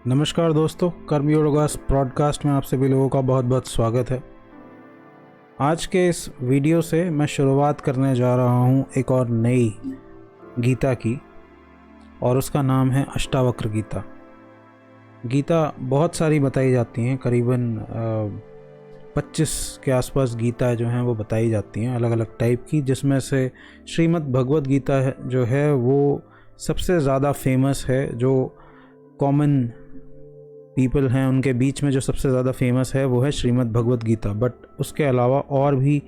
नमस्कार दोस्तों, कर्मयोगा पॉडकास्ट में आप सभी लोगों का बहुत बहुत स्वागत है। आज के इस वीडियो से मैं शुरुआत करने जा रहा हूँ एक और नई गीता की, और उसका नाम है अष्टावक्र गीता। गीता बहुत सारी बताई जाती हैं, करीबन 25 के आसपास गीता जो हैं वो बताई जाती हैं अलग अलग टाइप की, जिसमें से श्रीमद् भगवद गीता जो है वो सबसे ज़्यादा फेमस है। जो कॉमन पीपल हैं उनके बीच में जो सबसे ज़्यादा फेमस है वो है श्रीमद् भगवद गीता। बट उसके अलावा और भी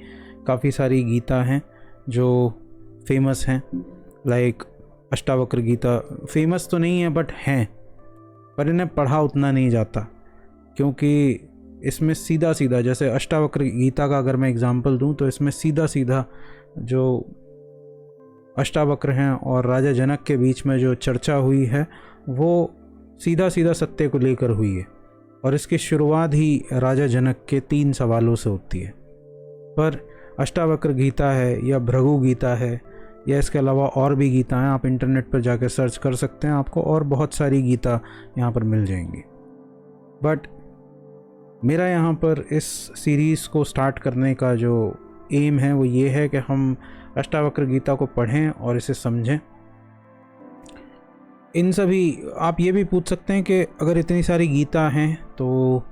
काफ़ी सारी गीता हैं जो फेमस हैं, लाइक अष्टावक्र गीता फेमस तो नहीं है बट हैं, पर इन्हें पढ़ा उतना नहीं जाता, क्योंकि इसमें सीधा सीधा, जैसे अष्टावक्र गीता का अगर मैं एग्जांपल दूं तो इसमें सीधा सीधा जो अष्टावक्र हैं और राजा जनक के बीच में जो चर्चा हुई है वो सीधा सीधा सत्य को लेकर हुई है, और इसकी शुरुआत ही राजा जनक के 3 सवालों से होती है। पर अष्टावक्र गीता है या भृगु गीता है या इसके अलावा और भी गीता हैं, आप इंटरनेट पर जाकर सर्च कर सकते हैं, आपको और बहुत सारी गीता यहाँ पर मिल जाएंगी। बट मेरा यहाँ पर इस सीरीज़ को स्टार्ट करने का जो एम है वो ये है कि हम अष्टावक्र गीता को पढ़ें और इसे समझें। इन सभी, आप ये भी पूछ सकते हैं कि अगर इतनी सारी गीता हैं तो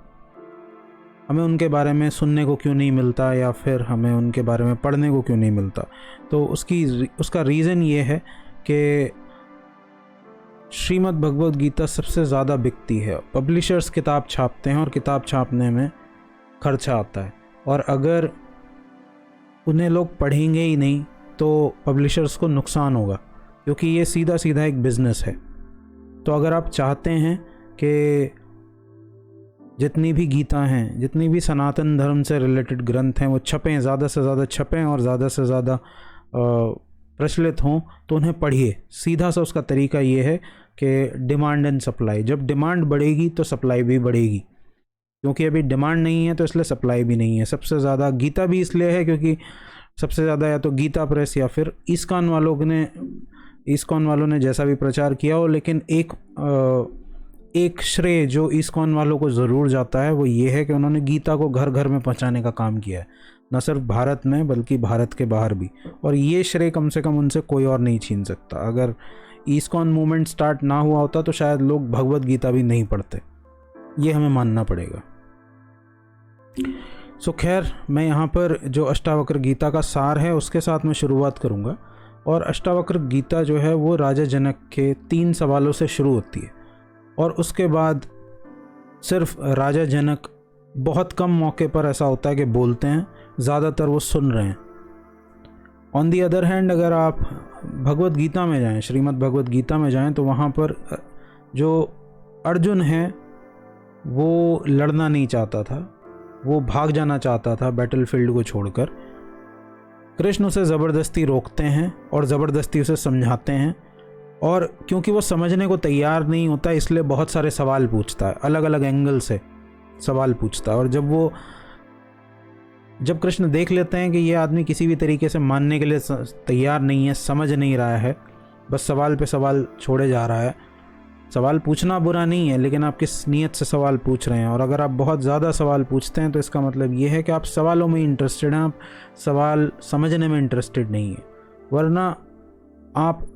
हमें उनके बारे में सुनने को क्यों नहीं मिलता, या फिर हमें उनके बारे में पढ़ने को क्यों नहीं मिलता। तो उसका रीज़न ये है कि श्रीमद् भगवद गीता सबसे ज़्यादा बिकती है। पब्लिशर्स किताब छापते हैं और किताब छापने में खर्चा आता है, और अगर उन्हें लोग पढ़ेंगे ही नहीं तो पब्लिशर्स को नुकसान होगा, क्योंकि ये सीधा सीधा एक बिज़नेस है। तो अगर आप चाहते हैं कि जितनी भी गीता हैं, जितनी भी सनातन धर्म से रिलेटेड ग्रंथ हैं वो छपें, ज़्यादा से ज़्यादा छपें और ज़्यादा से ज़्यादा प्रचलित हों, तो उन्हें पढ़िए। सीधा सा उसका तरीका ये है कि डिमांड एंड सप्लाई। जब डिमांड बढ़ेगी तो सप्लाई भी बढ़ेगी, क्योंकि अभी डिमांड नहीं है तो इसलिए सप्लाई भी नहीं है। सबसे ज़्यादा गीता भी इसलिए है क्योंकि सबसे ज़्यादा या तो गीता प्रेस या फिर इस्कॉन वालों ने जैसा भी प्रचार किया हो, लेकिन एक श्रेय जो इस्कॉन वालों को ज़रूर जाता है वो ये है कि उन्होंने गीता को घर घर में पहुंचाने का काम किया है, न सिर्फ भारत में बल्कि भारत के बाहर भी। और ये श्रेय कम से कम उनसे कोई और नहीं छीन सकता। अगर इस्कॉन मूवमेंट स्टार्ट ना हुआ होता तो शायद लोग भगवद गीता भी नहीं पढ़ते, ये हमें मानना पड़ेगा। सो खैर, मैं यहाँ पर जो अष्टावक्र गीता का सार है उसके साथ मैं शुरुआत करूँगा। और अष्टावक्र गीता जो है वो राजा जनक के 3 सवालों से शुरू होती है, और उसके बाद सिर्फ राजा जनक बहुत कम मौके पर ऐसा होता है कि बोलते हैं, ज़्यादातर वो सुन रहे हैं। ऑन दी अदर हैंड, अगर आप भगवद गीता में जाएं, श्रीमद् भगवद गीता में जाएं, तो वहाँ पर जो अर्जुन है वो लड़ना नहीं चाहता था, वो भाग जाना चाहता था बैटलफील्ड को छोड़कर। कृष्ण उसे ज़बरदस्ती रोकते हैं और ज़बरदस्ती उसे समझाते हैं, और क्योंकि वो समझने को तैयार नहीं होता इसलिए बहुत सारे सवाल पूछता है, अलग अलग एंगल से सवाल पूछता है। और जब कृष्ण देख लेते हैं कि ये आदमी किसी भी तरीके से मानने के लिए तैयार नहीं है, समझ नहीं रहा है, बस सवाल पे सवाल छोड़े जा रहा है। सवाल पूछना बुरा नहीं है, लेकिन आप किस नीयत से सवाल पूछ रहे हैं। और अगर आप बहुत ज़्यादा सवाल पूछते हैं तो इसका मतलब ये है कि आप सवालों में इंटरेस्टेड हैं, आप सवाल समझने में इंटरेस्टेड नहीं है। वरना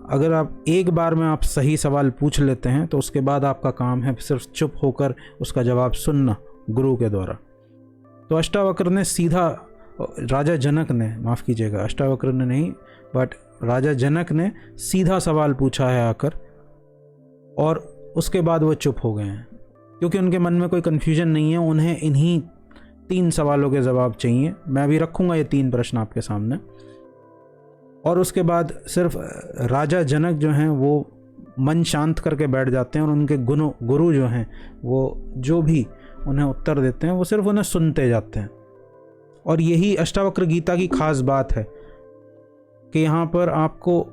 अगर आप एक बार में आप सही सवाल पूछ लेते हैं तो उसके बाद आपका काम है सिर्फ चुप होकर उसका जवाब सुनना गुरु के द्वारा। तो अष्टावक्र ने सीधा, राजा जनक ने, माफ़ कीजिएगा, अष्टावक्र ने नहीं बट राजा जनक ने सीधा सवाल पूछा है आकर, और उसके बाद वो चुप हो गए हैं, क्योंकि उनके मन में कोई कन्फ्यूजन नहीं है। उन्हें इन्हीं 3 सवालों के जवाब चाहिए। मैं अभी रखूँगा ये 3 प्रश्न आपके सामने, और उसके बाद सिर्फ राजा जनक जो हैं वो मन शांत करके बैठ जाते हैं, और उनके गुरु जो हैं वो जो भी उन्हें उत्तर देते हैं वो सिर्फ उन्हें सुनते जाते हैं। और यही अष्टावक्र गीता की खास बात है कि यहाँ पर आपको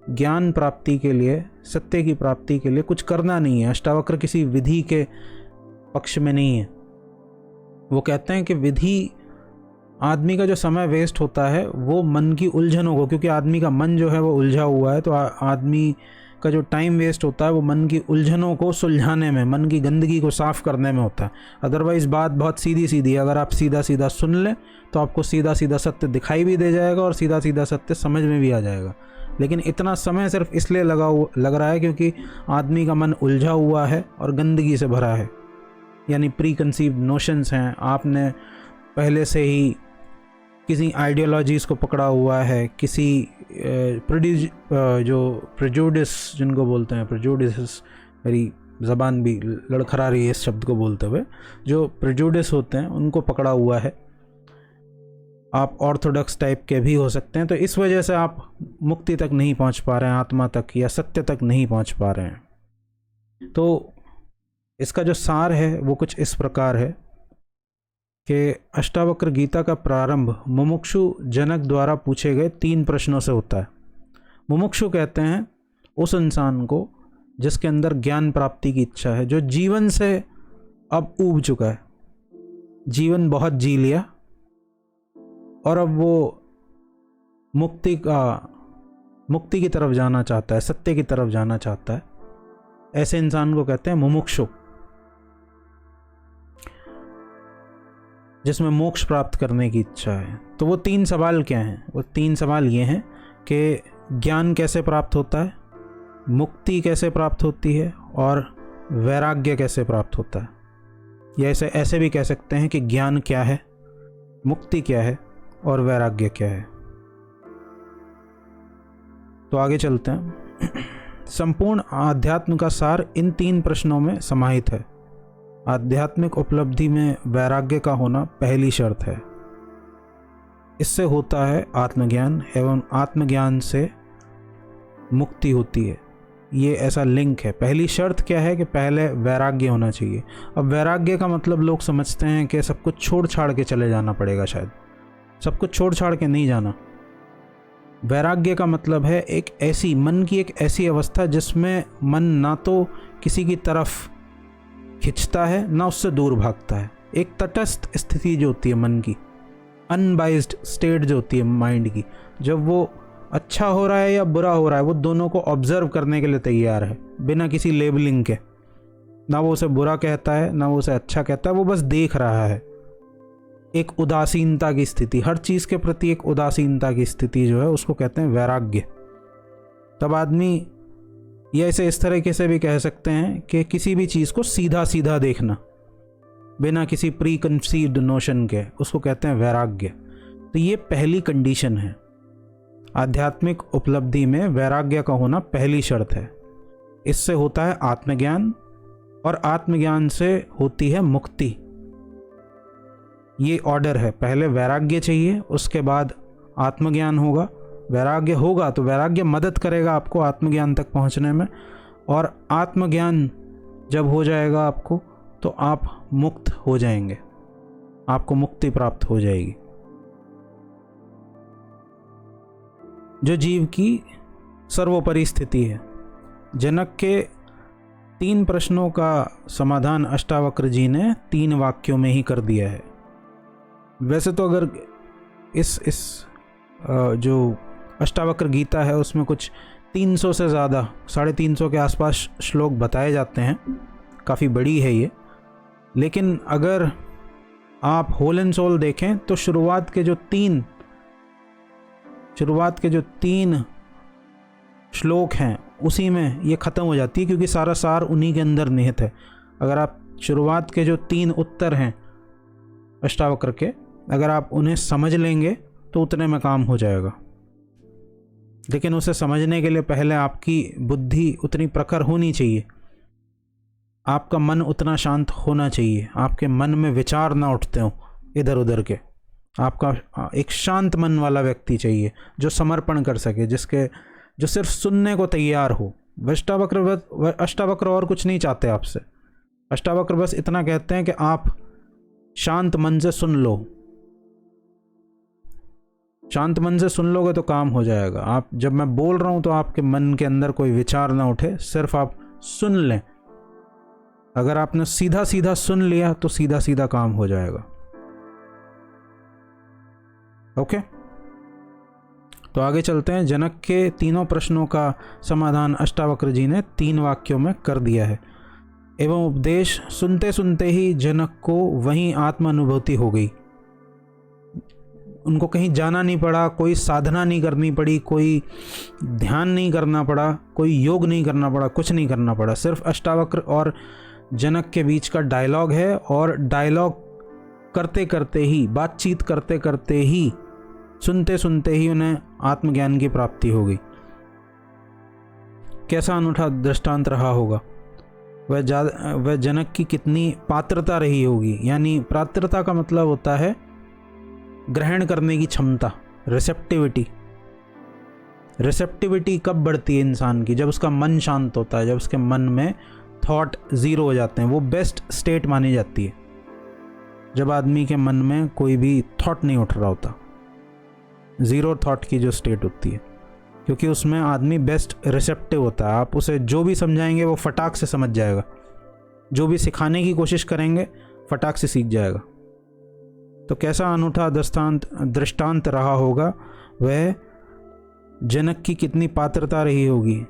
ज्ञान प्राप्ति के लिए, सत्य की प्राप्ति के लिए कुछ करना नहीं है। अष्टावक्र किसी विधि के पक्ष में नहीं है। वो कहते हैं कि विधि, आदमी का जो समय वेस्ट होता है वो मन की उलझनों को, क्योंकि आदमी का मन जो है वो उलझा हुआ है, तो आदमी का जो टाइम वेस्ट होता है वो मन की उलझनों को सुलझाने में, मन की गंदगी को साफ़ करने में होता है। अदरवाइज़ बात बहुत सीधी सीधी है, अगर आप सीधा सीधा सुन लें तो आपको सीधा सीधा सत्य दिखाई भी दे जाएगा और सीधा सीधा सत्य समझ में भी आ जाएगा। लेकिन इतना समय सिर्फ इसलिए लग रहा है क्योंकि आदमी का मन उलझा हुआ है और गंदगी से भरा है, यानी प्री कंसीव्ड नोशंस हैं। आपने पहले से ही किसी आइडियोलॉजीज़ को पकड़ा हुआ है, किसी जो प्रेजुडिस जिनको बोलते हैं, प्रेजुडिस, मेरी ज़बान भी लड़खड़ा रही है इस शब्द को बोलते हुए, जो प्रेजुडिस होते हैं उनको पकड़ा हुआ है। आप ऑर्थोडॉक्स टाइप के भी हो सकते हैं, तो इस वजह से आप मुक्ति तक नहीं पहुंच पा रहे हैं, आत्मा तक या सत्य तक नहीं पहुंच पा रहे हैं। तो इसका जो सार है वो कुछ इस प्रकार है कि अष्टावक्र गीता का प्रारंभ मुमुक्षु जनक द्वारा पूछे गए 3 प्रश्नों से होता है। मुमुक्षु कहते हैं उस इंसान को जिसके अंदर ज्ञान प्राप्ति की इच्छा है, जो जीवन से अब ऊब चुका है, जीवन बहुत जी लिया और अब वो मुक्ति की तरफ जाना चाहता है, सत्य की तरफ जाना चाहता है। ऐसे इंसान को कहते हैं मुमुक्षु, जिसमें मोक्ष प्राप्त करने की इच्छा है। तो वो 3 सवाल क्या हैं? वो 3 सवाल ये हैं कि ज्ञान कैसे प्राप्त होता है, मुक्ति कैसे प्राप्त होती है और वैराग्य कैसे प्राप्त होता है। या ऐसे भी कह सकते हैं कि ज्ञान क्या है, मुक्ति क्या है और वैराग्य क्या है। तो आगे चलते हैं। संपूर्ण आध्यात्म का सार इन 3 प्रश्नों में समाहित है। आध्यात्मिक उपलब्धि में वैराग्य का होना पहली शर्त है। इससे होता है आत्मज्ञान एवं आत्मज्ञान से मुक्ति होती है। ये ऐसा लिंक है। पहली शर्त क्या है कि पहले वैराग्य होना चाहिए। अब वैराग्य का मतलब लोग समझते हैं कि सब कुछ छोड़ छाड़ के चले जाना पड़ेगा। शायद सब कुछ छोड़ छाड़ के नहीं जाना। वैराग्य का मतलब है मन की एक ऐसी अवस्था जिसमें मन ना तो किसी की तरफ खिंचता है ना उससे दूर भागता है। एक तटस्थ स्थिति जो होती है मन की, अनबाइज्ड स्टेट जो होती है माइंड की, जब वो अच्छा हो रहा है या बुरा हो रहा है वो दोनों को ऑब्जर्व करने के लिए तैयार है, बिना किसी लेबलिंग के। ना वो उसे बुरा कहता है ना वो उसे अच्छा कहता है, वो बस देख रहा है। एक उदासीनता की स्थिति, हर चीज़ के प्रति एक उदासीनता की स्थिति जो है उसको कहते हैं वैराग्य। तब आदमी, या इसे इस तरीके से भी कह सकते हैं कि किसी भी चीज़ को सीधा सीधा देखना बिना किसी प्री कंसीव्ड नोशन के, उसको कहते हैं वैराग्य। तो ये पहली कंडीशन है। आध्यात्मिक उपलब्धि में वैराग्य का होना पहली शर्त है। इससे होता है आत्मज्ञान और आत्मज्ञान से होती है मुक्ति। ये ऑर्डर है, पहले वैराग्य चाहिए, उसके बाद आत्मज्ञान होगा। वैराग्य होगा तो वैराग्य मदद करेगा आपको आत्मज्ञान तक पहुंचने में, और आत्मज्ञान जब हो जाएगा आपको तो आप मुक्त हो जाएंगे, आपको मुक्ति प्राप्त हो जाएगी। जो जीव की सर्वोपरि स्थिति है। जनक के 3 प्रश्नों का समाधान अष्टावक्र जी ने 3 वाक्यों में ही कर दिया है। वैसे तो अगर इस जो अष्टावक्र गीता है उसमें कुछ 300 से ज़्यादा, 350 के आसपास श्लोक बताए जाते हैं, काफ़ी बड़ी है ये। लेकिन अगर आप होल एंड सोल देखें तो शुरुआत के जो तीन श्लोक हैं उसी में ये ख़त्म हो जाती है, क्योंकि सारा सार उन्हीं के अंदर निहित है। अगर आप शुरुआत के जो 3 उत्तर हैं अष्टावक्र के, अगर आप उन्हें समझ लेंगे तो उतने में काम हो जाएगा। लेकिन उसे समझने के लिए पहले आपकी बुद्धि उतनी प्रखर होनी चाहिए, आपका मन उतना शांत होना चाहिए, आपके मन में विचार ना उठते हो इधर उधर के। आपका एक शांत मन वाला व्यक्ति चाहिए जो समर्पण कर सके, जो सिर्फ सुनने को तैयार हो। अष्टावक्र और कुछ नहीं चाहते आपसे। अष्टावक्र बस इतना कहते हैं कि आप शांत मन से सुन लो। शांत मन से सुन लोगे तो काम हो जाएगा। आप, जब मैं बोल रहा हूं तो आपके मन के अंदर कोई विचार ना उठे, सिर्फ आप सुन लें। अगर आपने सीधा सीधा सुन लिया तो सीधा सीधा काम हो जाएगा। ओके, तो आगे चलते हैं। जनक के तीनों प्रश्नों का समाधान अष्टावक्र जी ने 3 वाक्यों में कर दिया है। एवं उपदेश सुनते सुनते ही जनक को वहीं आत्म अनुभूति हो गई। उनको कहीं जाना नहीं पड़ा, कोई साधना नहीं करनी पड़ी, कोई ध्यान नहीं करना पड़ा, कोई योग नहीं करना पड़ा, कुछ नहीं करना पड़ा। सिर्फ अष्टावक्र और जनक के बीच का डायलॉग है, और डायलॉग करते करते ही, बातचीत करते करते ही, सुनते सुनते ही उन्हें आत्मज्ञान की प्राप्ति हो गई। कैसा अनूठा दृष्टांत रहा होगा। वह जनक की कितनी पात्रता रही होगी। यानी पात्रता का मतलब होता है ग्रहण करने की क्षमता, रिसेप्टिविटी। रिसेप्टिविटी कब बढ़ती है इंसान की? जब उसका मन शांत होता है, जब उसके मन में थॉट ज़ीरो हो जाते हैं। वो बेस्ट स्टेट मानी जाती है जब आदमी के मन में कोई भी थॉट नहीं उठ रहा होता। ज़ीरो थॉट की जो स्टेट होती है, क्योंकि उसमें आदमी बेस्ट रिसेप्टिव होता है। आप उसे जो भी समझाएंगे वो फटाक से समझ जाएगा, जो भी सिखाने की कोशिश करेंगे फटाक से सीख जाएगा। तो कैसा अनूठा दृष्टांत रहा होगा। वह जनक की कितनी पात्रता रही होगी,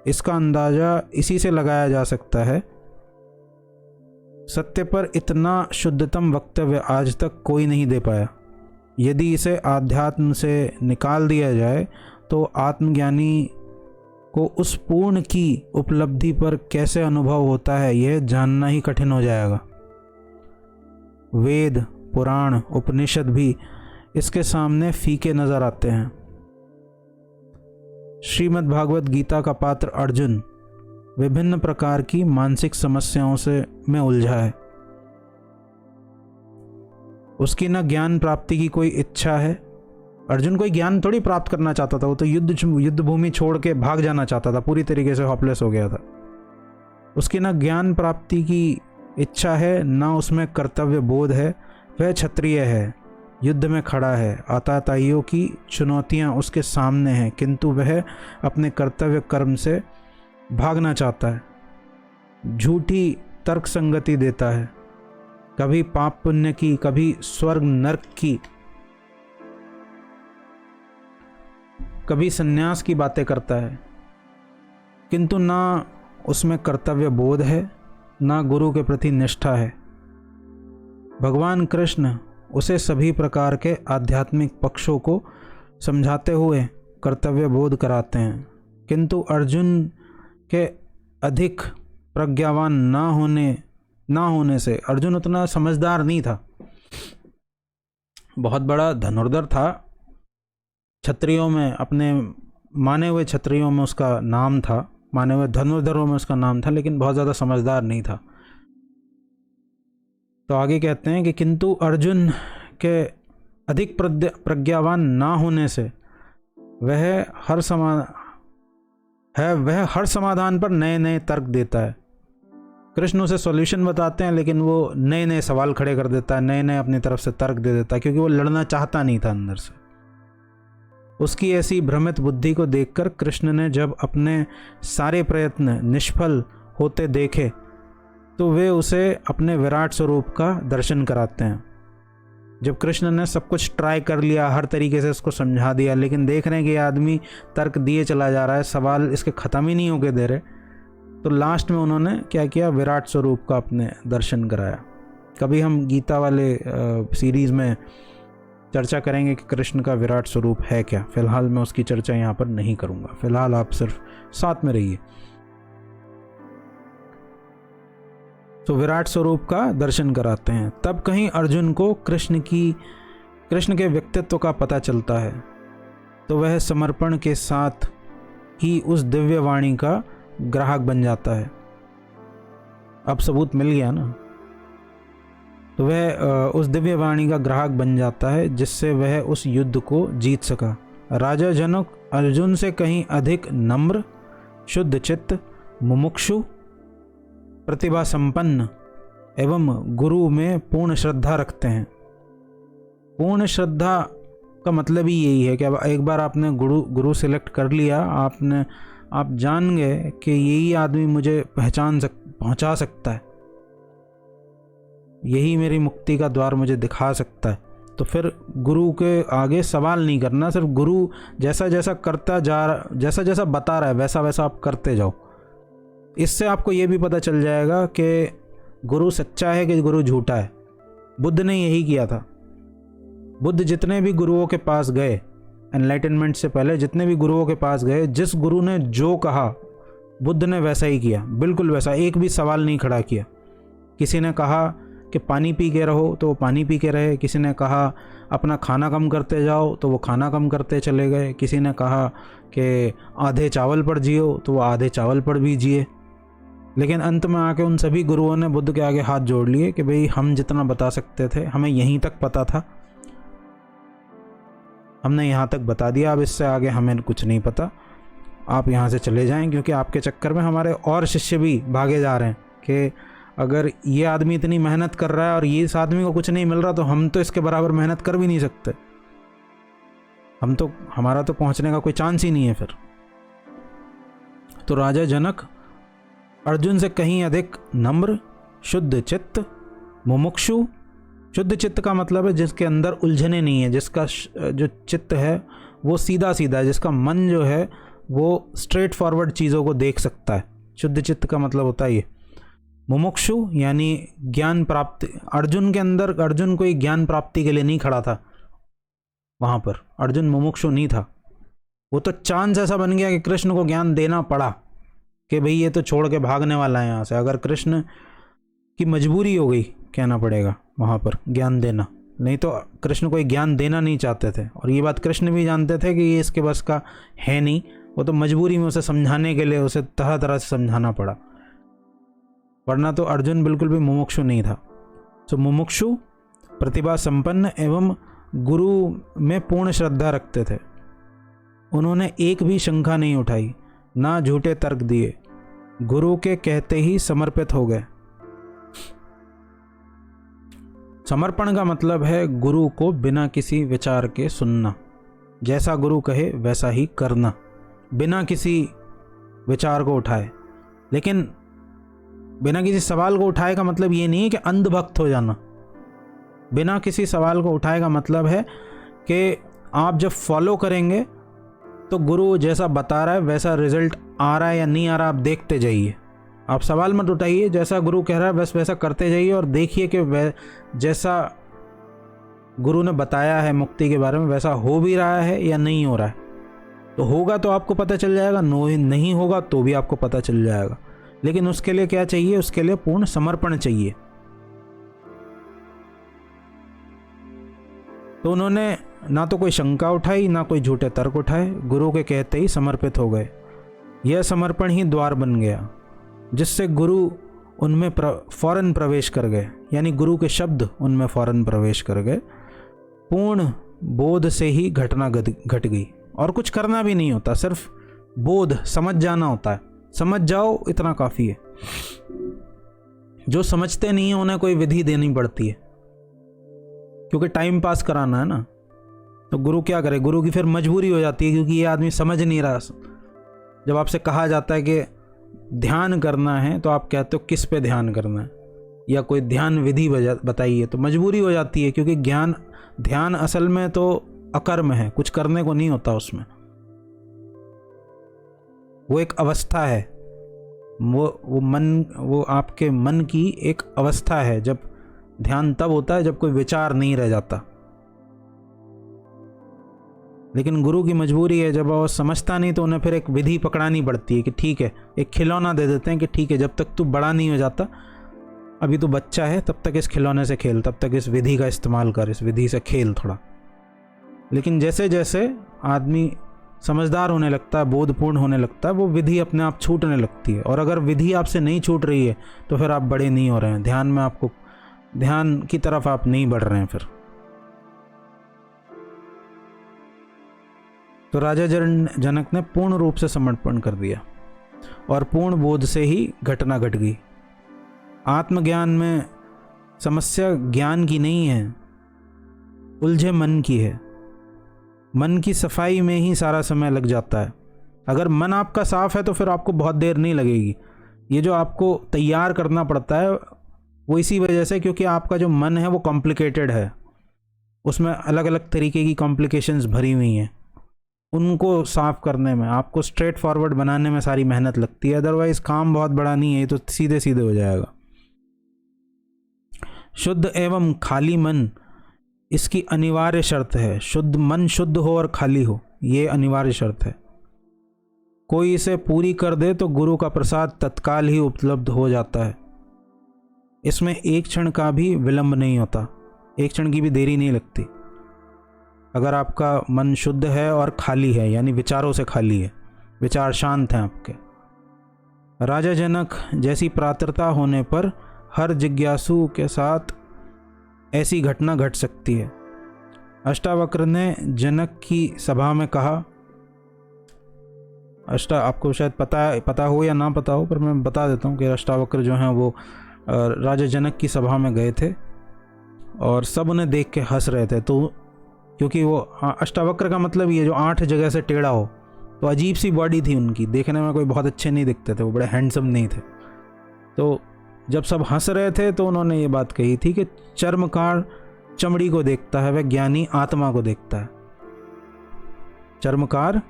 इसका अंदाज़ा इसी से लगाया जा सकता है। सत्य पर इतना शुद्धतम वक्तव्य आज तक कोई नहीं दे पाया। यदि इसे आध्यात्म से निकाल दिया जाए तो आत्मज्ञानी को उस पूर्ण की उपलब्धि पर कैसे अनुभव होता है, यह जानना ही कठिन हो जाएगा। वेद, पुराण, उपनिषद भी इसके सामने फीके नजर आते हैं। श्रीमद् भागवत गीता का पात्र अर्जुन विभिन्न प्रकार की मानसिक समस्याओं में उलझा है। उसकी न ज्ञान प्राप्ति की कोई इच्छा है। अर्जुन कोई ज्ञान थोड़ी प्राप्त करना चाहता था, वो तो युद्ध भूमि छोड़ के भाग जाना चाहता था, पूरी तरीके से हॉपलेस हो गया था। उसकी न ज्ञान प्राप्ति की इच्छा है, ना उसमें कर्तव्य बोध है। वह क्षत्रिय है, युद्ध में खड़ा है, आताताइयों की चुनौतियां उसके सामने हैं, किंतु वह अपने कर्तव्य कर्म से भागना चाहता है। झूठी तर्क संगति देता है, कभी पाप पुण्य की, कभी स्वर्ग नरक की, कभी सन्यास की बातें करता है, किंतु ना उसमें कर्तव्य बोध है, ना गुरु के प्रति निष्ठा है। भगवान कृष्ण उसे सभी प्रकार के आध्यात्मिक पक्षों को समझाते हुए कर्तव्य बोध कराते हैं, किंतु अर्जुन के अधिक प्रज्ञावान ना होने से अर्जुन उतना समझदार नहीं था। बहुत बड़ा धनुर्धर था, क्षत्रियों में, अपने माने हुए क्षत्रियों में उसका नाम था, माने हुए धनुर्धरों में उसका नाम था, लेकिन बहुत ज़्यादा समझदार नहीं था। तो आगे कहते हैं कि किंतु अर्जुन के अधिक प्रज्ञावान ना होने से वह हर समाधान पर नए नए तर्क देता है। कृष्ण उसे सॉल्यूशन बताते हैं, लेकिन वो नए नए सवाल खड़े कर देता है, नए नए अपनी तरफ से तर्क दे देता है, क्योंकि वो लड़ना चाहता नहीं था अंदर से। उसकी ऐसी भ्रमित बुद्धि को देखकर कृष्ण ने जब अपने सारे प्रयत्न निष्फल होते देखे तो वे उसे अपने विराट स्वरूप का दर्शन कराते हैं। जब कृष्ण ने सब कुछ ट्राई कर लिया, हर तरीके से उसको समझा दिया, लेकिन देख रहे हैं कि ये आदमी तर्क दिए चला जा रहा है, सवाल इसके ख़त्म ही नहीं होके दे रहे, तो लास्ट में उन्होंने क्या किया, विराट स्वरूप का अपने दर्शन कराया। कभी हम गीता वाले सीरीज़ में चर्चा करेंगे कि कृष्ण का विराट स्वरूप है क्या। फ़िलहाल मैं उसकी चर्चा यहाँ पर नहीं करूँगा, फ़िलहाल आप सिर्फ साथ में रहिए। तो विराट स्वरूप का दर्शन कराते हैं। तब कहीं अर्जुन को कृष्ण के व्यक्तित्व का पता चलता है, तो वह समर्पण के साथ ही उस दिव्य वाणी का ग्राहक बन जाता है। अब सबूत मिल गया ना। तो वह उस दिव्य वाणी का ग्राहक बन जाता है, जिससे वह उस युद्ध को जीत सका। राजा जनक अर्जुन से कहीं अधिक नम्र, शुद्ध चित्त, मुमुक्षु, प्रतिभा संपन्न एवं गुरु में पूर्ण श्रद्धा रखते हैं। पूर्ण श्रद्धा का मतलब ही यही है कि अब एक बार आपने गुरु सिलेक्ट कर लिया, आप जान गए कि यही आदमी मुझे पहुंचा सकता है, यही मेरी मुक्ति का द्वार मुझे दिखा सकता है, तो फिर गुरु के आगे सवाल नहीं करना, सिर्फ गुरु जैसा जैसा करता जा रहा, जैसा जैसा बता रहा है वैसा वैसा आप करते जाओ। इससे आपको ये भी पता चल जाएगा कि गुरु सच्चा है कि गुरु झूठा है। बुद्ध ने यही किया था। बुद्ध जितने भी गुरुओं के पास गए, एनलाइटनमेंट से पहले जितने भी गुरुओं के पास गए, जिस गुरु ने जो कहा बुद्ध ने वैसा ही किया, बिल्कुल वैसा, एक भी सवाल नहीं खड़ा किया। किसी ने कहा कि पानी पी के रहो तो वो पानी पी के रहे, किसी ने कहा अपना खाना कम करते जाओ तो वो खाना कम करते चले गए, किसी ने कहा कि आधे चावल पर जियो तो वो आधे चावल पर भी जिए। लेकिन अंत में आके उन सभी गुरुओं ने बुद्ध के आगे हाथ जोड़ लिए कि भाई हम जितना बता सकते थे, हमें यहीं तक पता था, हमने यहाँ तक बता दिया, अब इससे आगे हमें कुछ नहीं पता, आप यहाँ से चले जाएं, क्योंकि आपके चक्कर में हमारे और शिष्य भी भागे जा रहे हैं कि अगर ये आदमी इतनी मेहनत कर रहा है और ये इस आदमी को कुछ नहीं मिल रहा तो हम तो इसके बराबर मेहनत कर भी नहीं सकते, हमारा तो पहुँचने का कोई चांस ही नहीं है फिर। तो राजा जनक अर्जुन से कहीं अधिक नम्र, शुद्ध चित्त, मुमुक्षु। शुद्ध चित्त का मतलब है जिसके अंदर उलझने नहीं है, जिसका जो चित्त है वो सीधा सीधा है, जिसका मन जो है वो स्ट्रेट फॉरवर्ड चीज़ों को देख सकता है। शुद्ध चित्त का मतलब होता है ये। मुमुक्षु यानी ज्ञान प्राप्ति। अर्जुन कोई ज्ञान प्राप्ति के लिए नहीं खड़ा था वहाँ पर, अर्जुन मुमुक्षु नहीं था। वो तो चांस ऐसा बन गया कि कृष्ण को ज्ञान देना पड़ा कि भाई ये तो छोड़ के भागने वाला है यहाँ से। अगर कृष्ण की मजबूरी हो गई, कहना पड़ेगा वहाँ पर, ज्ञान देना, नहीं तो कृष्ण कोई ज्ञान देना नहीं चाहते थे। और ये बात कृष्ण भी जानते थे कि ये इसके बस का है नहीं, वो तो मजबूरी में उसे समझाने के लिए उसे तरह तरह से समझाना पड़ा, वरना तो अर्जुन बिल्कुल भी मुमुक्षु नहीं था। तो मुमुक्षु, प्रतिभा संपन्न एवं गुरु में पूर्ण श्रद्धा रखते थे। उन्होंने एक भी शंका नहीं उठाई, ना झूठे तर्क दिए, गुरु के कहते ही समर्पित हो गए। समर्पण का मतलब है गुरु को बिना किसी विचार के सुनना, जैसा गुरु कहे वैसा ही करना, बिना किसी विचार को उठाए। लेकिन बिना किसी सवाल को उठाए का मतलब ये नहीं है कि अंधभक्त हो जाना। बिना किसी सवाल को उठाए का मतलब है कि आप जब फॉलो करेंगे तो गुरु जैसा बता रहा है वैसा रिजल्ट आ रहा है या नहीं आ रहा, आप देखते जाइए। आप सवाल मत उठाइए, जैसा गुरु कह रहा है बस वैसा करते जाइए और देखिए कि जैसा गुरु ने बताया है मुक्ति के बारे में वैसा हो भी रहा है या नहीं हो रहा है। तो होगा तो आपको पता चल जाएगा, नहीं होगा तो भी आपको पता चल जाएगा। लेकिन उसके लिए क्या चाहिए? उसके लिए पूर्ण समर्पण चाहिए। तो उन्होंने ना तो कोई शंका उठाई, ना कोई झूठे तर्क उठाए, गुरु के कहते ही समर्पित हो गए। यह समर्पण ही द्वार बन गया जिससे गुरु उनमें फौरन प्रवेश कर गए, यानी गुरु के शब्द उनमें फौरन प्रवेश कर गए। पूर्ण बोध से ही घटना घट गई और कुछ करना भी नहीं होता, सिर्फ बोध, समझ जाना होता है। समझ जाओ इतना काफ़ी है। जो समझते नहीं है उन्हें कोई विधि देनी पड़ती है, क्योंकि टाइम पास कराना है ना। तो गुरु क्या करे? गुरु की फिर मजबूरी हो जाती है, क्योंकि ये आदमी समझ नहीं रहा। जब आपसे कहा जाता है कि ध्यान करना है तो आप कहते हो किस पे ध्यान करना है, या कोई ध्यान विधि बताइए, तो मजबूरी हो जाती है, क्योंकि ध्यान असल में तो अकर्म है, कुछ करने को नहीं होता उसमें। वो एक अवस्था है, वो आपके मन की एक अवस्था है। जब ध्यान तब होता है जब कोई विचार नहीं रह जाता। लेकिन गुरु की मजबूरी है, जब वो समझता नहीं तो उन्हें फिर एक विधि पकड़ानी पड़ती है कि ठीक है, एक खिलौना दे देते हैं कि ठीक है, जब तक तू बड़ा नहीं हो जाता, अभी तू बच्चा है, तब तक इस खिलौने से खेल, तब तक इस विधि का इस्तेमाल कर, इस विधि से खेल थोड़ा। लेकिन जैसे जैसे आदमी समझदार होने लगता है, बोधपूर्ण होने लगता है, वो विधि अपने आप छूटने लगती है। और अगर विधि आपसे नहीं छूट रही है तो फिर आप बड़े नहीं हो रहे हैं, ध्यान की तरफ आप नहीं बढ़ रहे हैं फिर। तो राजा जनक ने पूर्ण रूप से समर्पण कर दिया और पूर्ण बोध से ही घटना घट गई। आत्मज्ञान में समस्या ज्ञान की नहीं है, उलझे मन की है। मन की सफाई में ही सारा समय लग जाता है। अगर मन आपका साफ है तो फिर आपको बहुत देर नहीं लगेगी। ये जो आपको तैयार करना पड़ता है वो इसी वजह से, क्योंकि आपका जो मन है वो कॉम्प्लिकेटेड है। उसमें अलग अलग तरीके की कॉम्प्लिकेशंस भरी हुई हैं, उनको साफ करने में, आपको स्ट्रेट फॉरवर्ड बनाने में सारी मेहनत लगती है। अदरवाइज काम बहुत बड़ा नहीं है, तो सीधे सीधे हो जाएगा। शुद्ध एवं खाली मन इसकी अनिवार्य शर्त है। शुद्ध मन शुद्ध हो और खाली हो, ये अनिवार्य शर्त है। कोई इसे पूरी कर दे तो गुरु का प्रसाद तत्काल ही उपलब्ध हो जाता है। इसमें एक क्षण का भी विलंब नहीं होता, एक क्षण की भी देरी नहीं लगती। अगर आपका मन शुद्ध है और खाली है, यानी विचारों से खाली है, विचार शांत हैं आपके। राजा जनक जैसी पात्रता होने पर हर जिज्ञासु के साथ ऐसी घटना घट सकती है। अष्टावक्र ने जनक की सभा में कहा, आपको शायद पता हो या ना पता हो, पर मैं बता देता हूँ कि अष्टावक्र जो हैं वो राजा जनक की सभा में गए थे और सब उन्हें देख के हंस रहे थे। तो क्योंकि वो अष्टावक्र का मतलब ये जो 8 जगह से टेढ़ा हो, तो अजीब सी बॉडी थी उनकी, देखने में कोई बहुत अच्छे नहीं दिखते थे, वो बड़े हैंडसम नहीं थे। तो जब सब हंस रहे थे तो उन्होंने ये बात कही थी कि चर्मकार चमड़ी को देखता है, वह ज्ञानी आत्मा को देखता है। चर्मकार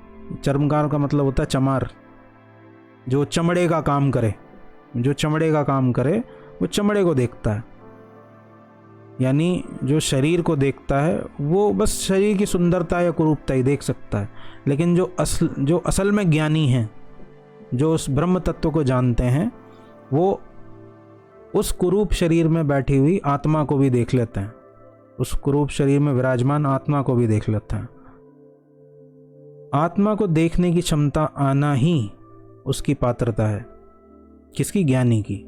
का मतलब होता है चमार, जो चमड़े का काम करे, जो चमड़े का काम करे वो चमड़े को देखता है। यानी जो शरीर को देखता है वो बस शरीर की सुंदरता या कुरूपता ही देख सकता है, लेकिन जो असल में ज्ञानी हैं, जो उस ब्रह्म तत्व को जानते हैं, वो उस कुरूप शरीर में बैठी हुई आत्मा को भी देख लेते हैं, उस कुरूप शरीर में विराजमान आत्मा को भी देख लेते हैं। आत्मा को देखने की क्षमता आना ही उसकी पात्रता है। किसकी? ज्ञानी की,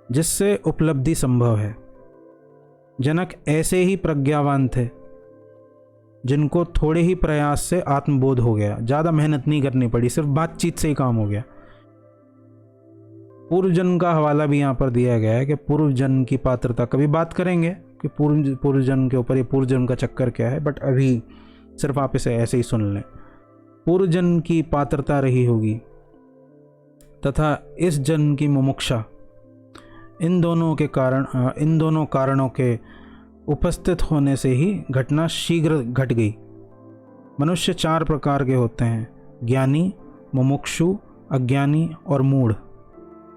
जिससे उपलब्धि संभव है। जनक ऐसे ही प्रज्ञावान थे जिनको थोड़े ही प्रयास से आत्मबोध हो गया, ज़्यादा मेहनत नहीं करनी पड़ी, सिर्फ बातचीत से ही काम हो गया। पूर्व जन्म का हवाला भी यहाँ पर दिया गया है कि पूर्व जन्म की पात्रता, कभी बात करेंगे कि पूर्व जन्म के ऊपर, ये पूर्व जन्म का चक्कर क्या है, बट अभी सिर्फ आप इसे ऐसे ही सुन लें। पूर्व जन्म की पात्रता रही होगी तथा इस जन्म की मुमुक्षा, इन दोनों कारणों के उपस्थित होने से ही घटना शीघ्र घट गई। मनुष्य 4 प्रकार के होते हैं: ज्ञानी, मुमुक्षु, अज्ञानी और मूढ़।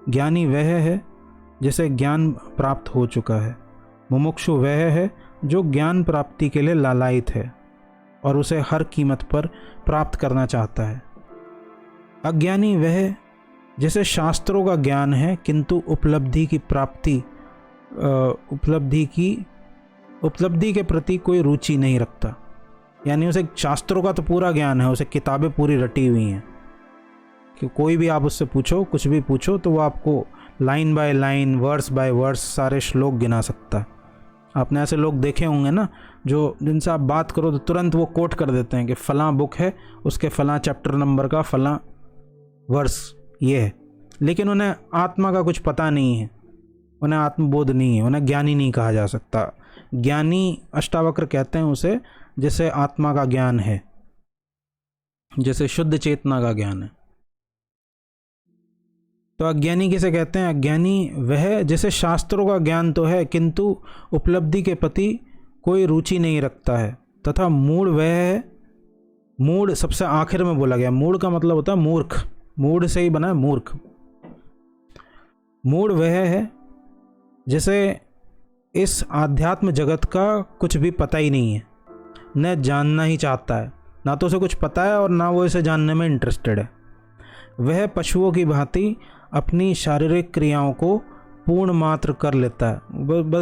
ज्ञानी वह है जिसे ज्ञान प्राप्त हो चुका है। मुमुक्षु वह है जो ज्ञान प्राप्ति के लिए लालायित है और उसे हर कीमत पर प्राप्त करना चाहता है। अज्ञानी वह जिसे शास्त्रों का ज्ञान है किंतु उपलब्धि के प्रति कोई रुचि नहीं रखता। यानी उसे शास्त्रों का तो पूरा ज्ञान है, उसे किताबें पूरी रटी हुई हैं कि कोई भी आप उससे पूछो, कुछ भी पूछो, तो वो आपको line by line, verse by verse सारे श्लोक गिना सकता है। आपने ऐसे लोग देखे होंगे ना, जो जिनसे आप बात करो तो तुरंत वो कोट कर देते हैं कि फ़लाँ बुक है, उसके फ़लाँ चैप्टर नंबर का फ़लाँ वर्स ये है, लेकिन उन्हें आत्मा का कुछ पता नहीं है, उन्हें आत्मबोध नहीं है, उन्हें ज्ञानी नहीं कहा जा सकता। ज्ञानी अष्टावक्र कहते हैं उसे जिसे आत्मा का ज्ञान है, जैसे शुद्ध चेतना का ज्ञान है। तो अज्ञानी किसे कहते हैं? अज्ञानी वह जिसे शास्त्रों का ज्ञान तो है किंतु उपलब्धि के प्रति कोई रुचि नहीं रखता है। तथा मूढ़ वह है, मूढ़ सबसे आखिर में बोला गया, मूढ़ का मतलब होता है मूर्ख, मूढ़ से ही बना है मूर्ख। मूढ़ वह है जिसे इस आध्यात्म जगत का कुछ भी पता ही नहीं है, न जानना ही चाहता है, ना तो उसे कुछ पता है और ना वो इसे जानने में इंटरेस्टेड है। वह पशुओं की भांति अपनी शारीरिक क्रियाओं को पूर्ण मात्र कर लेता है।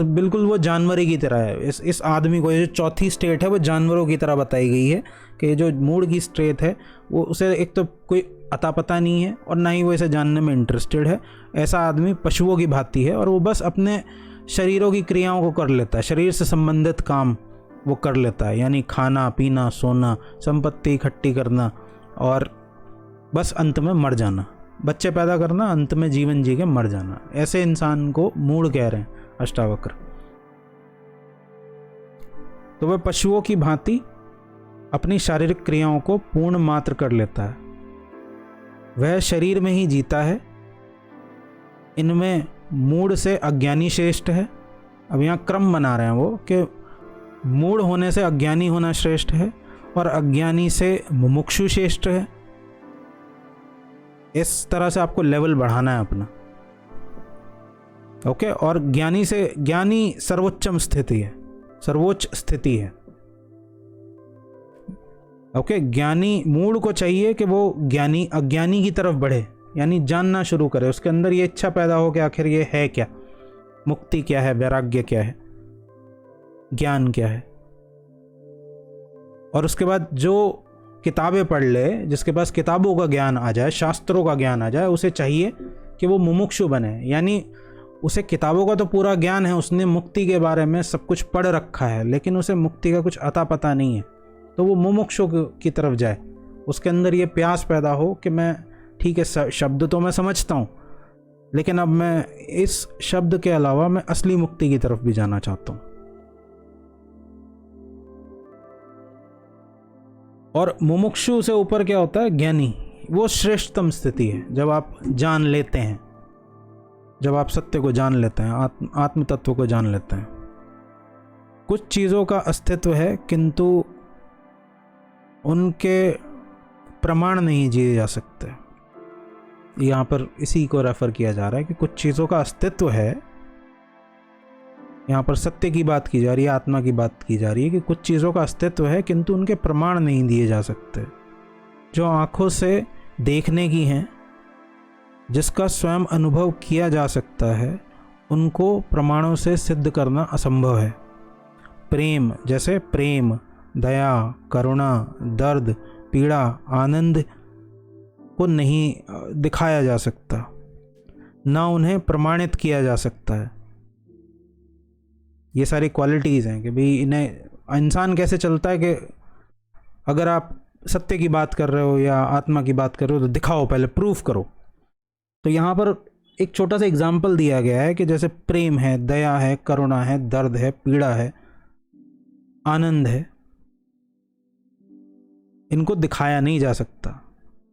बिल्कुल वो जानवरी की तरह है। इस आदमी को, ये जो चौथी स्टेट है वो जानवरों की तरह बताई गई है कि जो मूढ़ की स्टेट है वो उसे एक तो कोई अता पता नहीं है और ना ही वो इसे जानने में इंटरेस्टेड है। ऐसा आदमी पशुओं की भांति है और वो बस अपने शरीरों की क्रियाओं को कर लेता है, शरीर से संबंधित काम वो कर लेता है, यानी खाना पीना, सोना, संपत्ति इकट्ठी करना और बस अंत में मर जाना, बच्चे पैदा करना, अंत में जीवन जी के मर जाना। ऐसे इंसान को मूढ़ कह रहे हैं अष्टावक्र। तो वह पशुओं की भांति अपनी शारीरिक क्रियाओं को पूर्ण मात्र कर लेता है। वह शरीर में ही जीता है। इनमें मूढ़ से अज्ञानी श्रेष्ठ है। अब यहाँ क्रम बना रहे हैं वो कि मूढ़ होने से अज्ञानी होना श्रेष्ठ है और अज्ञानी से मुमुक्षु श्रेष्ठ है। इस तरह से आपको लेवल बढ़ाना है अपना। ओके, और ज्ञानी सर्वोच्चम स्थिति है, सर्वोच्च स्थिति है। ओके, ज्ञानी मूढ़ को चाहिए कि वो ज्ञानी अज्ञानी की तरफ बढ़े, यानी जानना शुरू करे, उसके अंदर ये इच्छा पैदा हो कि आखिर ये है क्या, मुक्ति क्या है, वैराग्य क्या है, ज्ञान क्या है। और उसके बाद जो किताबें पढ़ ले, जिसके पास किताबों का ज्ञान आ जाए, शास्त्रों का ज्ञान आ जाए, उसे चाहिए कि वो मुमुक्षु बने, यानी उसे किताबों का तो पूरा ज्ञान है, उसने मुक्ति के बारे में सब कुछ पढ़ रखा है, लेकिन उसे मुक्ति का कुछ अता पता नहीं है, तो वो मुमुक्षु की तरफ जाए। उसके अंदर ये प्यास पैदा हो कि मैं, ठीक है, शब्द तो मैं समझता हूँ, लेकिन अब मैं इस शब्द के अलावा मैं असली मुक्ति की तरफ भी जाना चाहता हूँ। और मुमुक्षु से ऊपर क्या होता है, ज्ञानी। वो श्रेष्ठतम स्थिति है जब आप जान लेते हैं, जब आप सत्य को जान लेते हैं, आत्म तत्व को जान लेते हैं। कुछ चीज़ों का अस्तित्व है किंतु उनके प्रमाण नहीं जिए जा सकते। यहाँ पर इसी को रेफर किया जा रहा है कि कुछ चीज़ों का अस्तित्व है। यहाँ पर सत्य की बात की जा रही है, आत्मा की बात की जा रही है कि कुछ चीज़ों का अस्तित्व है किंतु उनके प्रमाण नहीं दिए जा सकते। जो आँखों से देखने की हैं, जिसका स्वयं अनुभव किया जा सकता है, उनको प्रमाणों से सिद्ध करना असंभव है। प्रेम, जैसे प्रेम, दया, करुणा, दर्द, पीड़ा, आनंद को नहीं दिखाया जा सकता, ना उन्हें प्रमाणित किया जा सकता है। ये सारी क्वालिटीज़ हैं कि भाई इन्हें इंसान कैसे चलता है कि अगर आप सत्य की बात कर रहे हो या आत्मा की बात कर रहे हो तो दिखाओ, पहले प्रूफ करो। तो यहाँ पर एक छोटा सा एग्जाम्पल दिया गया है कि जैसे प्रेम है, दया है, करुणा है, दर्द है, पीड़ा है, आनंद है, इनको दिखाया नहीं जा सकता,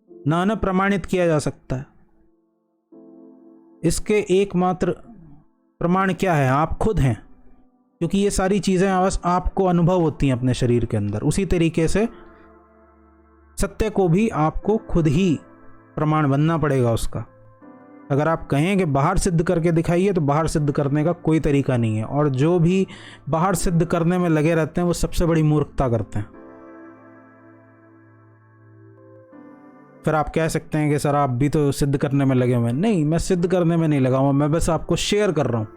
ना ना प्रमाणित किया जा सकता है। इसके एकमात्र प्रमाण क्या है? आप खुद हैं, क्योंकि ये सारी चीज़ें बस आपको अनुभव होती हैं अपने शरीर के अंदर। उसी तरीके से सत्य को भी आपको खुद ही प्रमाण बनना पड़ेगा उसका। अगर आप कहें कि बाहर सिद्ध करके दिखाइए, तो बाहर सिद्ध करने का कोई तरीका नहीं है। और जो भी बाहर सिद्ध करने में लगे रहते हैं वो सबसे बड़ी मूर्खता करते हैं। फिर आप कह सकते हैं कि सर आप भी तो सिद्ध करने में लगे हुए हैं। नहीं, मैं सिद्ध करने में नहीं लगा हुआ, मैं बस आपको शेयर कर रहा हूँ,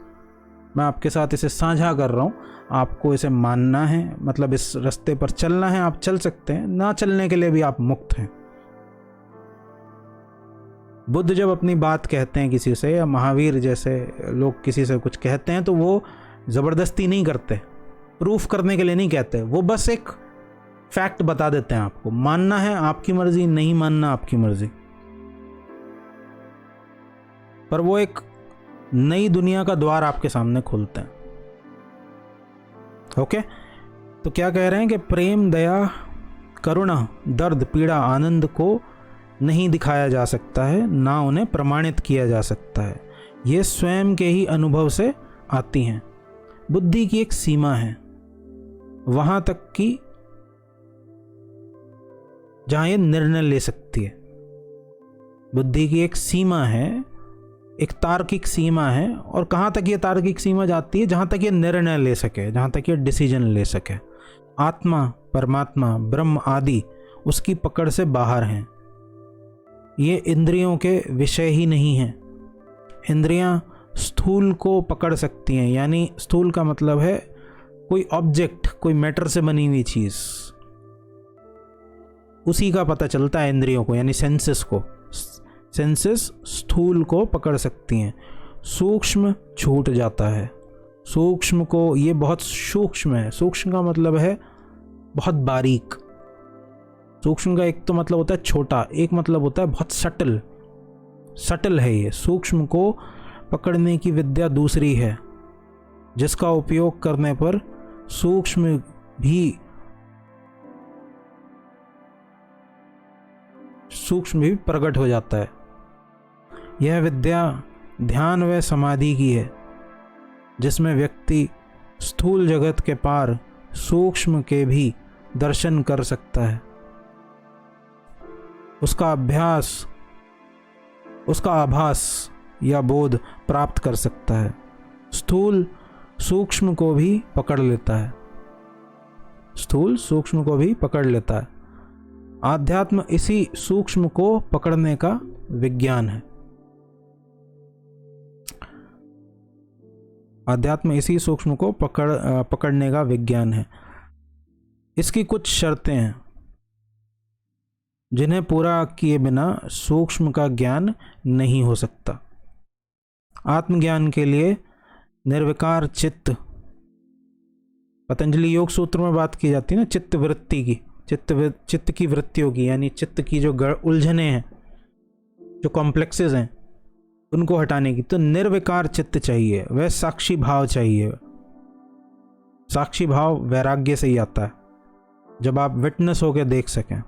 मैं आपके साथ इसे साझा कर रहा हूँ। आपको इसे मानना है, मतलब इस रास्ते पर चलना है, आप चल सकते हैं, ना चलने के लिए भी आप मुक्त हैं। बुद्ध जब अपनी बात कहते हैं किसी से, या महावीर जैसे लोग किसी से कुछ कहते हैं, तो वो ज़बरदस्ती नहीं करते, प्रूफ करने के लिए नहीं कहते, वो बस एक फैक्ट बता देते हैं। आपको मानना है आपकी मर्जी, नहीं मानना आपकी मर्जी, पर वो एक नई दुनिया का द्वार आपके सामने खोलते हैं। ओके, तो क्या कह रहे हैं कि प्रेम, दया, करुणा, दर्द, पीड़ा, आनंद को नहीं दिखाया जा सकता है, ना उन्हें प्रमाणित किया जा सकता है। ये स्वयं के ही अनुभव से आती हैं। बुद्धि की एक सीमा है, वहां तक कि जहां ये निर्णय ले सकती है। बुद्धि की एक सीमा है, एक तार्किक सीमा है, और कहां तक ये तार्किक सीमा जाती है? जहां तक ये निर्णय ले सके, जहां तक ये डिसीजन ले सके। आत्मा, परमात्मा, ब्रह्म आदि उसकी पकड़ से बाहर हैं। ये इंद्रियों के विषय ही नहीं हैं। इंद्रियां स्थूल को पकड़ सकती हैं, यानी स्थूल का मतलब है कोई ऑब्जेक्ट, कोई मैटर से बनी हुई चीज, उसी का पता चलता है इंद्रियों को, यानी सेंसेस को। सेंसेस स्थूल को पकड़ सकती हैं, सूक्ष्म छूट जाता है। सूक्ष्म को, ये बहुत सूक्ष्म है। सूक्ष्म का मतलब है बहुत बारीक। सूक्ष्म का एक तो मतलब होता है छोटा, एक मतलब होता है बहुत सटल। सटल है ये। सूक्ष्म को पकड़ने की विद्या दूसरी है, जिसका उपयोग करने पर सूक्ष्म भी प्रकट हो जाता है। यह विद्या ध्यान व समाधि की है, जिसमें व्यक्ति स्थूल जगत के पार सूक्ष्म के भी दर्शन कर सकता है, उसका आभास या बोध प्राप्त कर सकता है। स्थूल सूक्ष्म को भी पकड़ लेता है, स्थूल सूक्ष्म को भी पकड़ लेता है। आध्यात्म इसी सूक्ष्म को पकड़ने का विज्ञान है। अध्यात्म इसी सूक्ष्म को पकड़ने का विज्ञान है। इसकी कुछ शर्तें हैं जिन्हें पूरा किए बिना सूक्ष्म का ज्ञान नहीं हो सकता। आत्मज्ञान के लिए निर्विकार चित्त, पतंजलि योग सूत्र में बात की जाती है ना चित्त वृत्ति की, चित्त की वृत्तियों की, यानी चित्त की जो उलझने हैं, जो कॉम्प्लेक्सेस हैं, उनको हटाने की। तो निर्विकार चित्त चाहिए, वह साक्षी भाव चाहिए। साक्षी भाव वैराग्य से ही आता है, जब आप विटनेस होकर देख सकें।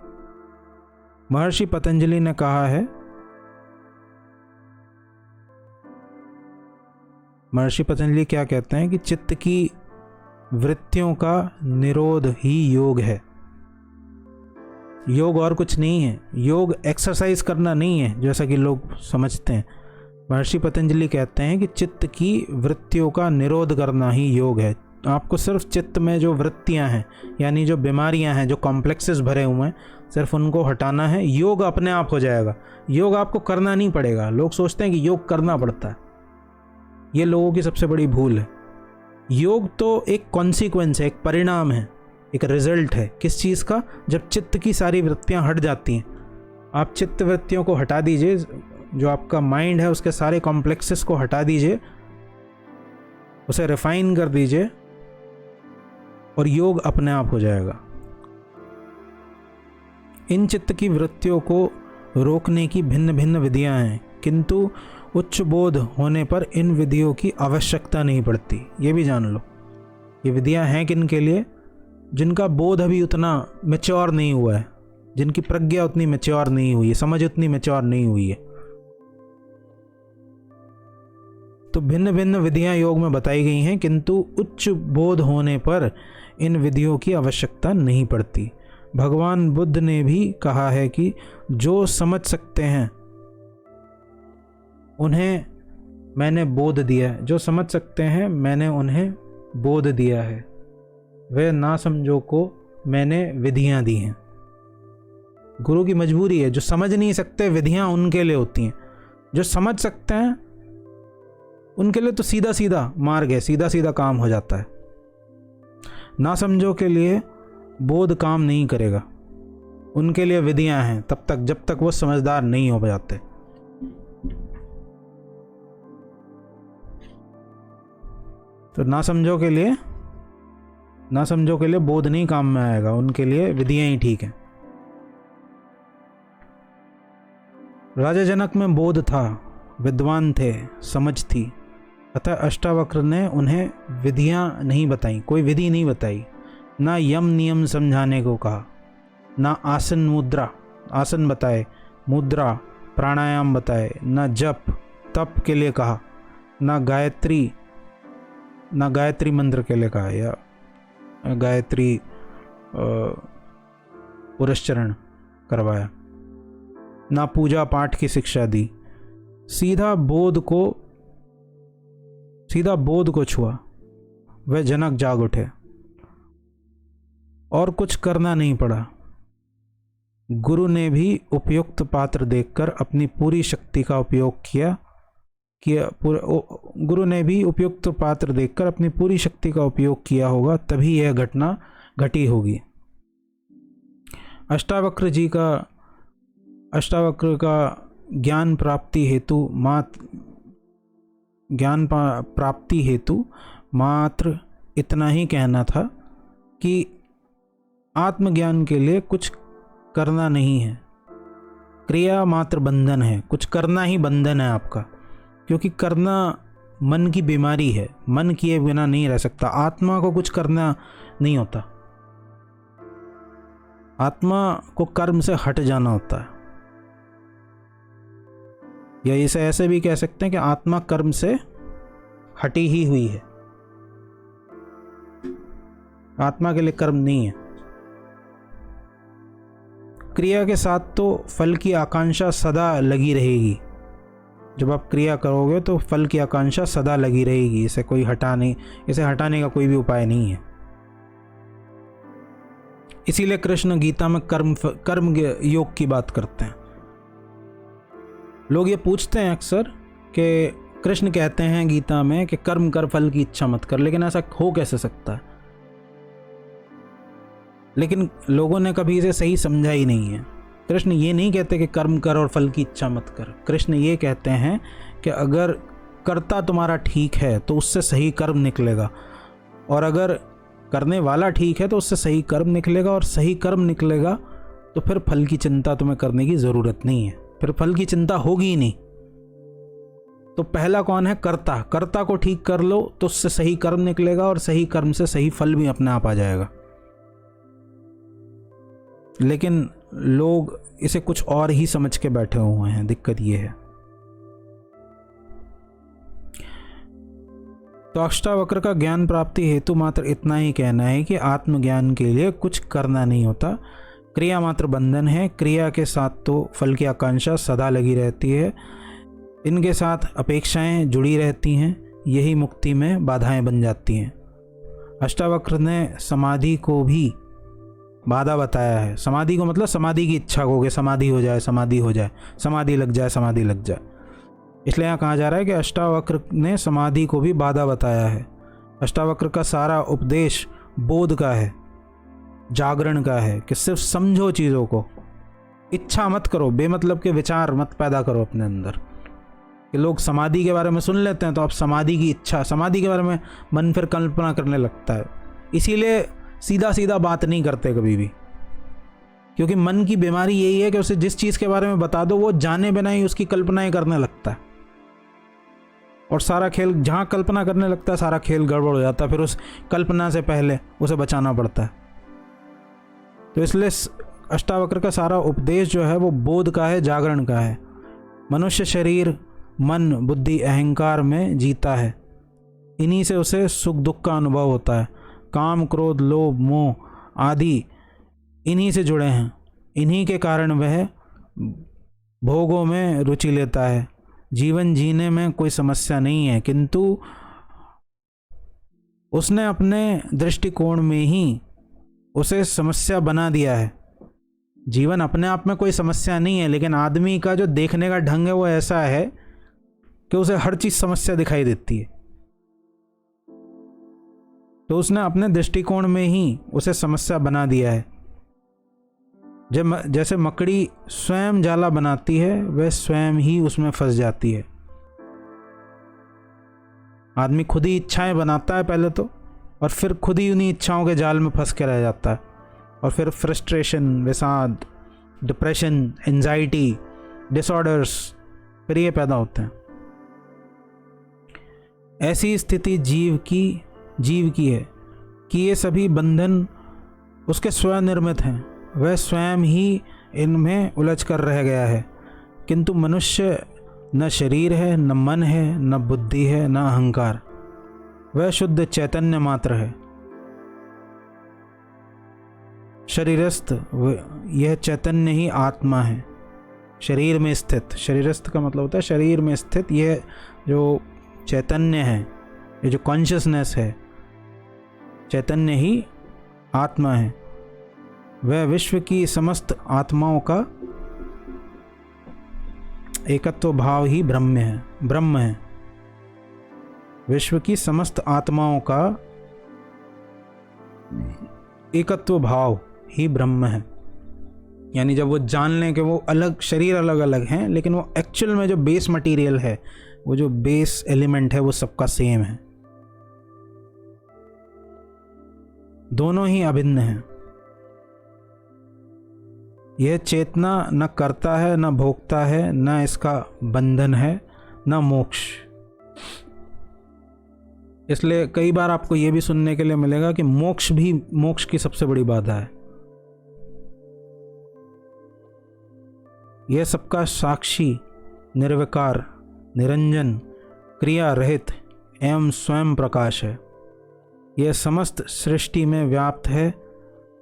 महर्षि पतंजलि ने कहा है, महर्षि पतंजलि क्या कहते हैं कि चित्त की वृत्तियों का निरोध ही योग है। योग और कुछ नहीं है, योग एक्सरसाइज करना नहीं है जैसा कि लोग समझते हैं। महर्षि पतंजलि कहते हैं कि चित्त की वृत्तियों का निरोध करना ही योग है। आपको सिर्फ चित्त में जो वृत्तियां हैं, यानी जो बीमारियां हैं, जो कॉम्प्लेक्सेस भरे हुए हैं, सिर्फ उनको हटाना है। योग अपने आप हो जाएगा। योग आपको करना नहीं पड़ेगा। लोग सोचते हैं कि योग करना पड़ता है, ये लोगों की सबसे बड़ी भूल है। योग तो एक कॉन्सिक्वेंस है, एक परिणाम है, एक रिजल्ट है। किस चीज़ का? जब चित्त की सारी वृत्तियां हट जाती हैं। आप चित्त वृत्तियों को हटा दीजिए, जो आपका माइंड है उसके सारे कॉम्प्लेक्सेस को हटा दीजिए, उसे रिफाइन कर दीजिए, और योग अपने आप हो जाएगा। इन चित्त की वृत्तियों को रोकने की भिन्न भिन्न विधियां हैं, किंतु उच्च बोध होने पर इन विधियों की आवश्यकता नहीं पड़ती। ये भी जान लो, ये विधियां हैं किन के लिए? जिनका बोध अभी उतना मैच्योर नहीं हुआ है, जिनकी प्रज्ञा उतनी मैच्योर नहीं हुई है, समझ उतनी मैच्योर नहीं हुई है। तो भिन्न भिन्न विधियां योग में बताई गई हैं, किंतु उच्च बोध होने पर इन विधियों की आवश्यकता नहीं पड़ती। भगवान बुद्ध ने भी कहा है कि जो समझ सकते हैं उन्हें मैंने बोध दिया है, जो समझ सकते हैं मैंने उन्हें बोध दिया है, वे ना समझो को मैंने विधियां दी हैं। गुरु की मजबूरी है, जो समझ नहीं सकते विधियां उनके लिए होती हैं। जो समझ सकते हैं उनके लिए तो सीधा सीधा मार्ग है, सीधा सीधा काम हो जाता है। ना समझो के लिए बोध काम नहीं करेगा, उनके लिए विधियां हैं तब तक, जब तक वो समझदार नहीं हो जाते। तो ना समझो के लिए बोध नहीं काम में आएगा, उनके लिए विधियां ही ठीक हैं। राजा जनक में बोध था, विद्वान थे, समझ थी, अतः अष्टावक्र ने उन्हें विधियां नहीं बताई, कोई विधि नहीं बताई। ना यम नियम समझाने को कहा, ना आसन बताए, मुद्रा प्राणायाम बताए, ना जप तप के लिए कहा, ना गायत्री मंत्र के लिए कहा, या गायत्री पुरस्चरण करवाया, ना पूजा पाठ की शिक्षा दी। सीधा बोध को छुआ, वह जनक जाग उठे और कुछ करना नहीं पड़ा। गुरु ने भी उपयुक्त पात्र देखकर अपनी पूरी शक्ति का उपयोग किया। गुरु ने भी उपयुक्त पात्र देखकर अपनी पूरी शक्ति का उपयोग किया होगा, तभी यह घटना घटी होगी। अष्टावक्र का ज्ञान प्राप्ति हेतु मात्र इतना ही कहना था कि आत्मज्ञान के लिए कुछ करना नहीं है, क्रिया मात्र बंधन है। कुछ करना ही बंधन है आपका, क्योंकि करना मन की बीमारी है, मन किए बिना नहीं रह सकता। आत्मा को कुछ करना नहीं होता, आत्मा को कर्म से हट जाना होता है, या इसे ऐसे भी कह सकते हैं कि आत्मा कर्म से हटी ही हुई है। आत्मा के लिए कर्म नहीं है। क्रिया के साथ तो फल की आकांक्षा सदा लगी रहेगी। जब आप क्रिया करोगे तो फल की आकांक्षा सदा लगी रहेगी, इसे हटाने का कोई भी उपाय नहीं है। इसीलिए कृष्ण गीता में कर्म योग की बात करते हैं। लोग ये पूछते हैं अक्सर कि कृष्ण कहते हैं गीता में कि कर्म कर, फल की इच्छा मत कर, लेकिन ऐसा हो कैसे सकता है? लेकिन लोगों ने कभी इसे सही समझा ही नहीं है। कृष्ण ये नहीं कहते कि कर्म कर और फल की इच्छा मत कर। कृष्ण ये कहते हैं कि अगर कर्ता तुम्हारा ठीक है तो उससे सही कर्म निकलेगा, और अगर करने वाला ठीक है तो उससे सही कर्म निकलेगा, और सही कर्म निकलेगा तो फिर फल की चिंता तुम्हें करने की ज़रूरत नहीं है, फिर फल की चिंता होगी ही नहीं। तो पहला कौन है? कर्ता। कर्ता को ठीक कर लो तो उससे सही कर्म निकलेगा, और सही कर्म से सही फल भी अपने आप आ जाएगा। लेकिन लोग इसे कुछ और ही समझ के बैठे हुए हैं। दिक्कत ये है। तो अष्टावक्र का ज्ञान प्राप्ति हेतु मात्र इतना ही कहना है कि आत्मज्ञान के लिए कुछ करना नहीं होता, क्रिया मात्र बंधन है। क्रिया के साथ तो फल की आकांक्षा सदा लगी रहती है, इनके साथ अपेक्षाएं जुड़ी रहती हैं, यही मुक्ति में बाधाएं बन जाती हैं। अष्टावक्र ने समाधि को भी बाधा बताया है। समाधि को मतलब समाधि की इच्छा को, कि समाधि हो जाए, समाधि हो जाए, समाधि लग जाए, समाधि लग जाए। इसलिए यहाँ कहा जा रहा है कि अष्टावक्र ने समाधि को भी बाधा बताया है। अष्टावक्र का सारा उपदेश बोध का है, जागरण का है, कि सिर्फ समझो चीज़ों को, इच्छा मत करो, बेमतलब के विचार मत पैदा करो अपने अंदर। कि लोग समाधि के बारे में सुन लेते हैं तो अब समाधि की इच्छा, समाधि के बारे में मन फिर कल्पना करने लगता है। इसीलिए सीधा सीधा बात नहीं करते कभी भी, क्योंकि मन की बीमारी यही है कि उसे जिस चीज़ के बारे में बता दो वो जाने बिना ही उसकी कल्पनाएं करने लगता है, और सारा खेल, जहाँ कल्पना करने लगता है सारा खेल गड़बड़ हो जाता है। फिर उस कल्पना से पहले उसे बचाना पड़ता है। तो इसलिए अष्टावक्र का सारा उपदेश जो है वो बोध का है, जागरण का है। मनुष्य शरीर, मन, बुद्धि, अहंकार में जीता है, इन्हीं से उसे सुख दुख का अनुभव होता है। काम, क्रोध, लोभ, मोह आदि इन्हीं से जुड़े हैं, इन्हीं के कारण वह भोगों में रुचि लेता है। जीवन जीने में कोई समस्या नहीं है, किंतु उसने अपने दृष्टिकोण में ही उसे समस्या बना दिया है। जीवन अपने आप में कोई समस्या नहीं है, लेकिन आदमी का जो देखने का ढंग है वो ऐसा है कि उसे हर चीज़ समस्या दिखाई देती है। तो उसने अपने दृष्टिकोण में ही उसे समस्या बना दिया है। जैसे मकड़ी स्वयं जाला बनाती है, वह स्वयं ही उसमें फंस जाती है। आदमी खुद ही इच्छाएं बनाता है पहले तो, और फिर खुद ही उन्हीं इच्छाओं के जाल में फंस के रह जाता है, और फिर फ्रस्ट्रेशन, विषाद, डिप्रेशन, एंजाइटी, डिसऑर्डर्स फिर ये पैदा होते हैं। ऐसी स्थिति जीव की है कि ये सभी बंधन उसके स्वयं निर्मित हैं, वह स्वयं ही इनमें उलझ कर रह गया है। किंतु मनुष्य न शरीर है, न मन है, न बुद्धि है, न अहंकार, वह शुद्ध चैतन्य मात्र है। शरीरस्थ यह चैतन्य ही आत्मा है, शरीर में स्थित। शरीरस्थ का मतलब होता है शरीर में स्थित। यह जो चैतन्य है, ये जो कॉन्शियसनेस है, चैतन्य ही आत्मा है। वह विश्व की समस्त आत्माओं का एकत्व भाव ही ब्रह्म है। विश्व की समस्त आत्माओं का एकत्व भाव ही ब्रह्म है। यानी जब वो जान लें कि वो अलग शरीर अलग अलग हैं, लेकिन वो एक्चुअल में जो बेस मटेरियल है, वो जो बेस एलिमेंट है, वो सबका सेम है। दोनों ही अभिन्न हैं। यह चेतना न करता है, न भोगता है, न इसका बंधन है, न मोक्ष। इसलिए कई बार आपको यह भी सुनने के लिए मिलेगा कि मोक्ष की सबसे बड़ी बाधा है। यह सबका साक्षी, निर्विकार, निरंजन, क्रिया रहित एवं स्वयं प्रकाश है। यह समस्त सृष्टि में व्याप्त है,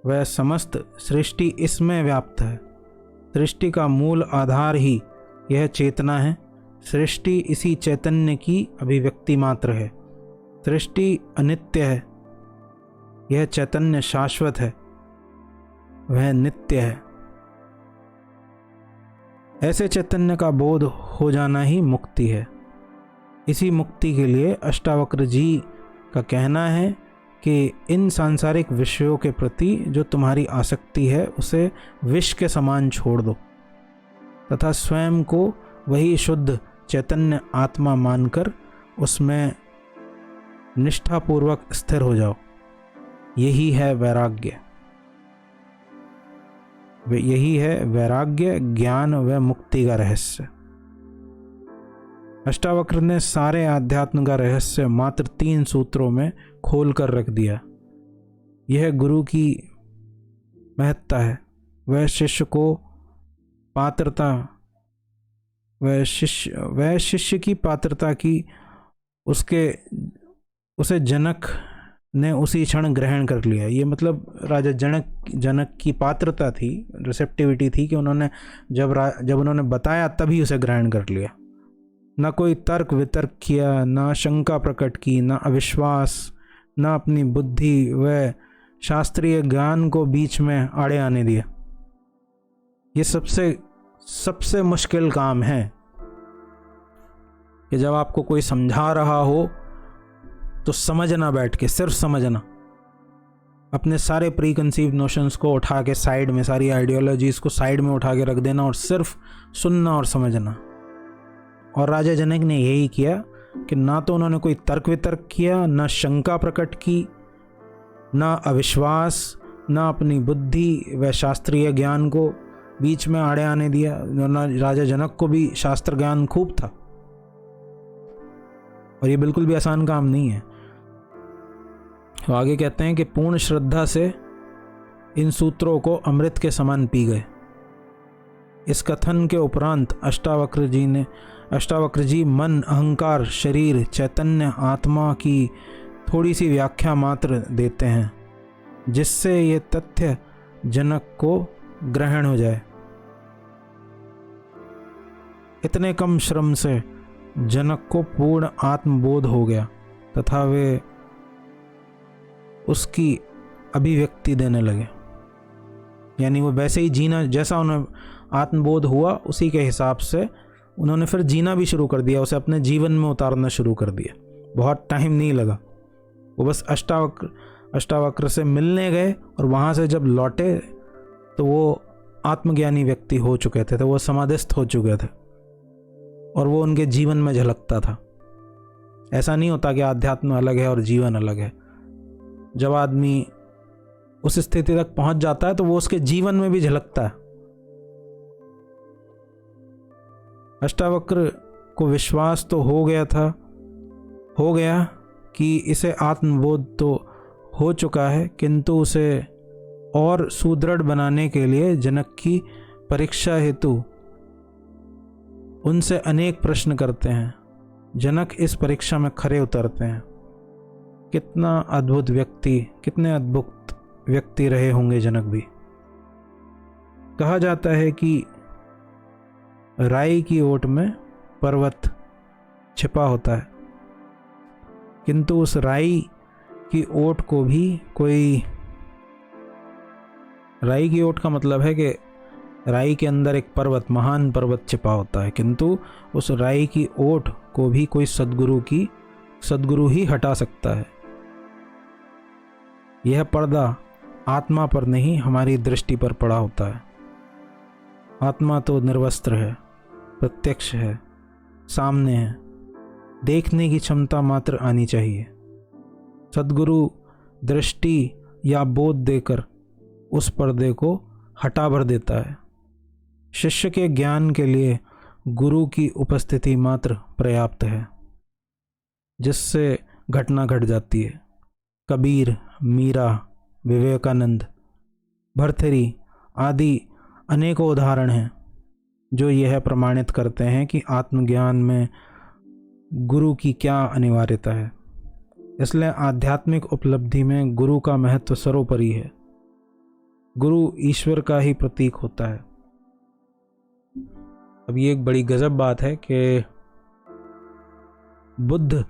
वह समस्त सृष्टि इसमें व्याप्त है। सृष्टि का मूल आधार ही यह चेतना है। सृष्टि इसी चैतन्य की अभिव्यक्ति मात्र है। सृष्टि अनित्य है, यह चैतन्य शाश्वत है, वह नित्य है। ऐसे चैतन्य का बोध हो जाना ही मुक्ति है। इसी मुक्ति के लिए अष्टावक्र जी का कहना है कि इन सांसारिक विषयों के प्रति जो तुम्हारी आसक्ति है उसे विष के समान छोड़ दो तथा स्वयं को वही शुद्ध चैतन्य आत्मा मानकर उसमें निष्ठापूर्वक स्थिर हो जाओ। यही है वैराग्य। यही है वैराग्य, ज्ञान व मुक्ति का रहस्य। अष्टावक्र ने सारे आध्यात्म का रहस्य मात्र 3 सूत्रों में खोल कर रख दिया। यह गुरु की महत्ता है। वह शिष्य को पात्रता, वह शिष्य की पात्रता की उसे जनक ने उसी क्षण ग्रहण कर लिया। ये मतलब राजा जनक की पात्रता थी, रिसेप्टिविटी थी कि उन्होंने जब उन्होंने बताया तभी उसे ग्रहण कर लिया। ना कोई तर्क वितर्क किया, ना शंका प्रकट की, ना अविश्वास, ना अपनी बुद्धि व शास्त्रीय ज्ञान को बीच में आड़े आने दिया। ये सबसे मुश्किल काम है कि जब आपको कोई समझा रहा हो तो समझना, बैठ के सिर्फ समझना, अपने सारे प्री कंसीव नोशंस को उठा के साइड में, सारी आइडियोलॉजीज को साइड में उठा के रख देना और सिर्फ सुनना और समझना। और राजा जनक ने यही किया कि ना तो उन्होंने कोई तर्क वितर्क किया, ना शंका प्रकट की, ना अविश्वास, ना अपनी बुद्धि व शास्त्रीय ज्ञान को बीच में आड़े आने दिया। राजा जनक को भी शास्त्र ज्ञान खूब था और ये बिल्कुल भी आसान काम नहीं है। तो आगे कहते हैं कि पूर्ण श्रद्धा से इन सूत्रों को अमृत के समान पी गए। इस कथन के उपरांत अष्टावक्र जी मन, अहंकार, शरीर, चैतन्य आत्मा की थोड़ी सी व्याख्या मात्र देते हैं जिससे ये तथ्य जनक को ग्रहण हो जाए। इतने कम श्रम से जनक को पूर्ण आत्मबोध हो गया तथा वे उसकी अभिव्यक्ति देने लगे। यानी वो वैसे ही जीना, जैसा उन्हें आत्मबोध हुआ उसी के हिसाब से उन्होंने फिर जीना भी शुरू कर दिया, उसे अपने जीवन में उतारना शुरू कर दिया। बहुत टाइम नहीं लगा, वो बस अष्टावक्र से मिलने गए और वहाँ से जब लौटे तो वो आत्मज्ञानी व्यक्ति हो चुके थे, तो वो समाधिस्थ हो चुके थे और वो उनके जीवन में झलकता था। ऐसा नहीं होता कि आध्यात्म अलग है और जीवन अलग है। जब आदमी उस स्थिति तक पहुंच जाता है तो वो उसके जीवन में भी झलकता है। अष्टावक्र को विश्वास तो हो गया कि इसे आत्मबोध तो हो चुका है, किंतु उसे और सुदृढ़ बनाने के लिए जनक की परीक्षा हेतु उनसे अनेक प्रश्न करते हैं। जनक इस परीक्षा में खरे उतरते हैं। कितने अद्भुत व्यक्ति रहे होंगे जनक भी। कहा जाता है कि राई की ओट में पर्वत छिपा होता है, किंतु उस राई की ओट को भी राई की ओट का मतलब है कि राई के अंदर एक महान पर्वत छिपा होता है, किंतु उस राई की ओट को भी कोई सद्गुरु ही हटा सकता है। यह पर्दा आत्मा पर नहीं, हमारी दृष्टि पर पड़ा होता है। आत्मा तो निर्वस्त्र है, प्रत्यक्ष है, सामने है, देखने की क्षमता मात्र आनी चाहिए। सद्गुरु दृष्टि या बोध देकर उस पर्दे को हटा भर देता है। शिष्य के ज्ञान के लिए गुरु की उपस्थिति मात्र पर्याप्त है, जिससे घटना घट जाती है। कबीर, मीरा, विवेकानंद, भर्तृहरि आदि अनेकों उदाहरण हैं जो यह प्रमाणित करते हैं कि आत्मज्ञान में गुरु की क्या अनिवार्यता है। इसलिए आध्यात्मिक उपलब्धि में गुरु का महत्व सर्वोपरि है। गुरु ईश्वर का ही प्रतीक होता है। अब ये एक बड़ी गजब बात है कि बुद्ध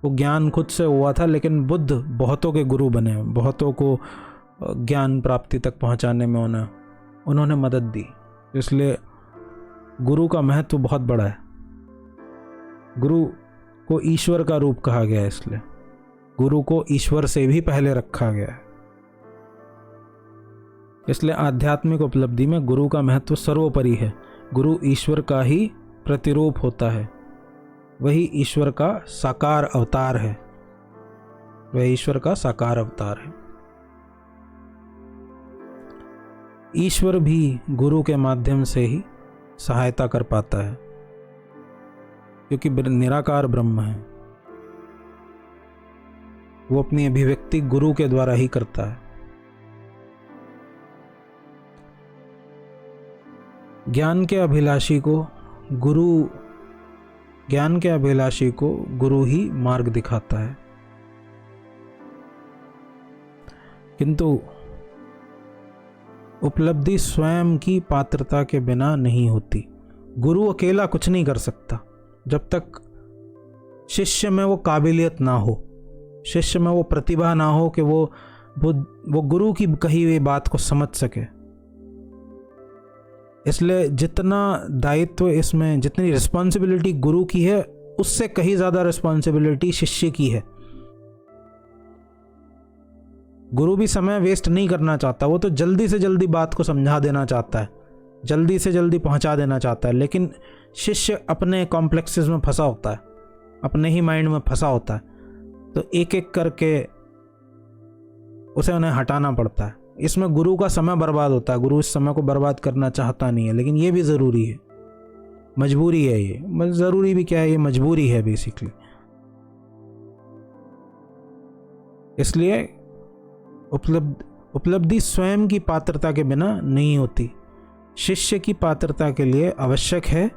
को ज्ञान खुद से हुआ था, लेकिन बुद्ध बहुतों के गुरु बने, बहुतों को ज्ञान प्राप्ति तक पहुंचाने में उन्होंने मदद दी। इसलिए गुरु का महत्व बहुत बड़ा है। गुरु को ईश्वर का रूप कहा गया है, इसलिए गुरु को ईश्वर से भी पहले रखा गया है। इसलिए आध्यात्मिक उपलब्धि में गुरु का महत्व सर्वोपरि है। गुरु ईश्वर का ही प्रतिरूप होता है, वही ईश्वर का साकार अवतार है, वह ईश्वर का साकार अवतार है। ईश्वर भी गुरु के माध्यम से ही सहायता कर पाता है, क्योंकि निराकार ब्रह्म है। वो अपनी अभिव्यक्ति गुरु के द्वारा ही करता है। ज्ञान के अभिलाषी को गुरु ही मार्ग दिखाता है। किंतु उपलब्धि स्वयं की पात्रता के बिना नहीं होती। गुरु अकेला कुछ नहीं कर सकता जब तक शिष्य में वो काबिलियत ना हो, शिष्य में वो प्रतिभा ना हो कि वो गुरु की कही हुई बात को समझ सके। इसलिए जितना दायित्व इसमें, जितनी रिस्पॉन्सिबिलिटी गुरु की है, उससे कहीं ज़्यादा रिस्पॉन्सिबिलिटी शिष्य की है। गुरु भी समय वेस्ट नहीं करना चाहता, वो तो जल्दी से जल्दी बात को समझा देना चाहता है, जल्दी से जल्दी पहुंचा देना चाहता है। लेकिन शिष्य अपने कॉम्प्लेक्सेस में फंसा होता है, अपने ही माइंड में फंसा होता है, तो एक एक करके उसे उन्हें हटाना पड़ता है। इसमें गुरु का समय बर्बाद होता है। गुरु इस समय को बर्बाद करना चाहता नहीं है, लेकिन ये भी ज़रूरी है, मजबूरी है। ये ज़रूरी भी क्या है, ये मजबूरी है बेसिकली। इसलिए उपलब्धि स्वयं की पात्रता के बिना नहीं होती। शिष्य की पात्रता के लिए आवश्यक है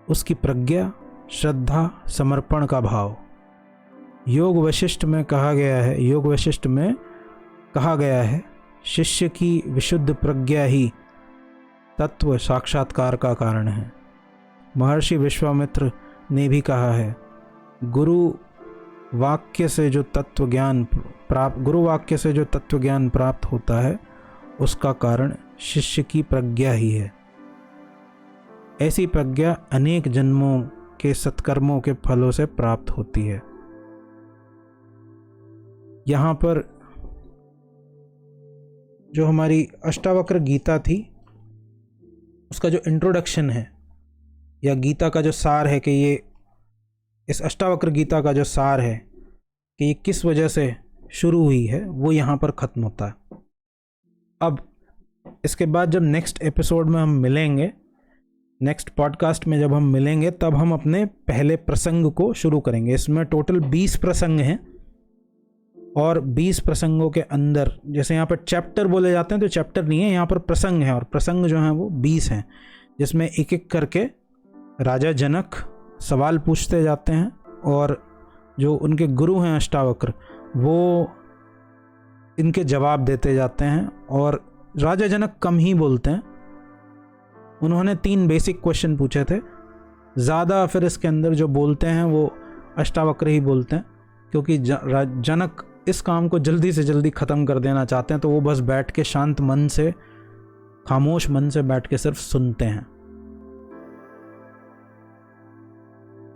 उसकी प्रज्ञा, श्रद्धा, समर्पण का भाव। योग वशिष्ठ में कहा गया है शिष्य की विशुद्ध प्रज्ञा ही तत्व साक्षात्कार का कारण है। महर्षि विश्वामित्र ने भी कहा है, गुरु वाक्य से जो तत्व ज्ञान प्राप्त होता है उसका कारण शिष्य की प्रज्ञा ही है। ऐसी प्रज्ञा अनेक जन्मों के सत्कर्मों के फलों से प्राप्त होती है। यहाँ पर जो हमारी अष्टावक्र गीता थी, उसका जो इंट्रोडक्शन है या गीता का जो सार है कि ये इस अष्टावक्र गीता का जो सार है कि ये किस वजह से शुरू हुई है, वो यहाँ पर ख़त्म होता है। अब इसके बाद जब नेक्स्ट एपिसोड में हम मिलेंगे, नेक्स्ट पॉडकास्ट में जब हम मिलेंगे, तब हम अपने पहले प्रसंग को शुरू करेंगे। इसमें टोटल 20 प्रसंग हैं और 20 प्रसंगों के अंदर, जैसे यहाँ पर चैप्टर बोले जाते हैं, तो चैप्टर नहीं है, यहाँ पर प्रसंग है, और प्रसंग जो हैं वो 20 हैं, जिसमें एक एक करके राजा जनक सवाल पूछते जाते हैं और जो उनके गुरु हैं अष्टावक्र, वो इनके जवाब देते जाते हैं। और राजा जनक कम ही बोलते हैं, उन्होंने 3 बेसिक क्वेश्चन पूछे थे। ज़्यादा फिर इसके अंदर जो बोलते हैं वो अष्टावक्र ही बोलते हैं, क्योंकि जनक इस काम को जल्दी से जल्दी ख़त्म कर देना चाहते हैं, तो वो बस बैठ के शांत मन से, खामोश मन से बैठ के सिर्फ सुनते हैं,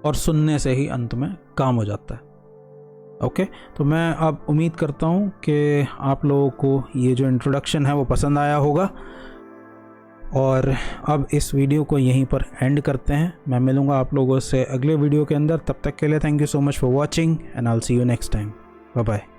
और सुनने से ही अंत में काम हो जाता है। ओके, तो मैं अब उम्मीद करता हूँ कि आप लोगों को ये जो इंट्रोडक्शन है वो पसंद आया होगा, और अब इस वीडियो को यहीं पर एंड करते हैं। मैं मिलूँगा आप लोगों से अगले वीडियो के अंदर। तब तक के लिए thank you so much for watching and I will see you next time. Bye bye.